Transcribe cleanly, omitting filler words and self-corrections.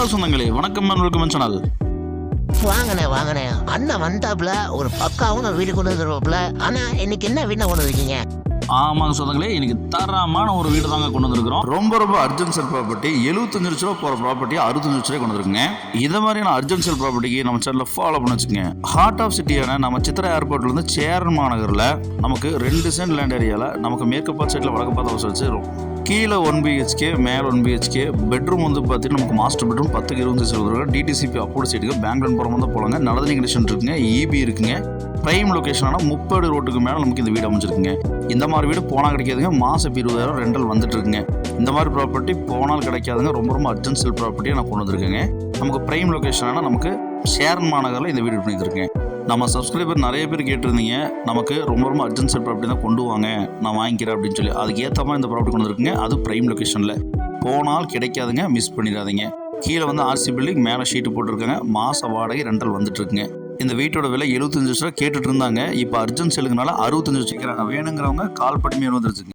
Hello சொந்தங்களே, வணக்கம் and welcome channel. வாங்கண்ணே அண்ணன் வந்தாப்புல ஒரு பக்காவும் வீடு கொண்டு வந்துருவாப்புல. ஆனா இன்னைக்கு என்ன வீடு கொண்டு வந்துருக்கீங்க? ஆமாங்க சொந்தங்களே, இன்னைக்கு தரமான ஒரு வீடு தாங்க கொண்டு வந்திருக்கிறோம். ரொம்ப அர்ஜென்ட் செல் ப்ராப்பர்ட்டி. 75 லட்ச ரூபா போகிற ப்ராப்பர்ட்டி 65 லட்ச ரூபாய் கொண்டு வந்துருக்குங்க. இதை மாதிரியான அர்ஜென்ட் செல் ப்ராப்பர்ட்டிக்கு நம்ம சேனலில் ஃபாலோ பண்ணி வச்சுக்கோங்க. ஹார்ட் ஆஃப் சிட்டியான நம்ம சித்ரா ஏர்போர்ட்லேருந்து சேரன் மாநகரில் நமக்கு 2 சென்ட் லேண்ட் ஏரியாவில் நமக்கு மேற்கு பார்த்து சைடில் வடக்கு பார்த்து வசதி வச்சு கீழே 1 BHK, மேலே 1 BHK, பெட்ரூம் வந்து பார்த்தீங்கன்னா நமக்கு மாஸ்டர் பெட்ரூம் 10க்கு 20 சொல்லுவாங்க. டிடிசிபி அப்போடு சைடுக்கு பேங்க் லோன் போகிற மாதிரி போகலாங்க. நல்லதண்ணி கண்டிஷன் இருக்குங்க, EB இருக்குங்க. பிரைம் லொக்கேஷனான 30 ரோட்டுக்கு மேலே நமக்கு இந்த வீடு அமைச்சிருக்குங்க. இந்த மாதிரி வீடு போனால் கிடைக்காதுங்க. மாதம் 20,000 ரெண்டல் வந்துட்டு இருக்குங்க. இந்த மாதிரி ப்ராப்பர்ட்டி போனால் கிடைக்காதுங்க. ரொம்ப அர்ஜென்ட் செல் ப்ராப்பர்ட்டியை நான் கொண்டு வந்திருக்கேங்க. நமக்கு பிரைம் லொக்கேஷனான நமக்கு சேரன் மாநகரில் இந்த வீடு பண்ணியிருக்கேன். நம்ம சப்ஸ்கிரைபர் நிறைய பேர் கேட்டிருந்தீங்க, நமக்கு ரொம்ப அர்ஜென்ட் செல் ப்ராப்பர்ட்டி தான் கொண்டு வாங்க, நான் வாங்கிக்கிறேன் அப்படின்னு சொல்லி. அதுக்கு ஏற்ற மாதிரி இந்த ப்ராப்பர்ட்டி கொண்டு வந்துருக்குங்க. அது பிரைம் லொக்கேஷனில் போனால் கிடைக்காதுங்க, மிஸ் பண்ணிடாதீங்க. கீழே வந்து RC பில்டிங், மேலே ஷீட்டு போட்டிருக்காங்க. மாத வாடகை ரெண்டல் வந்துட்டு இருக்குங்க. இந்த வீட்டோட விலை 75 லட்சம் ரூபா கேட்டுட்டு இருந்தாங்க. இப்போ அர்ஜென்ட் செல்லுங்கனால 65 லட்சம் கேட்குறாங்க. வேணுங்கிறவங்க கால் பண்ணி வந்துருச்சுங்க.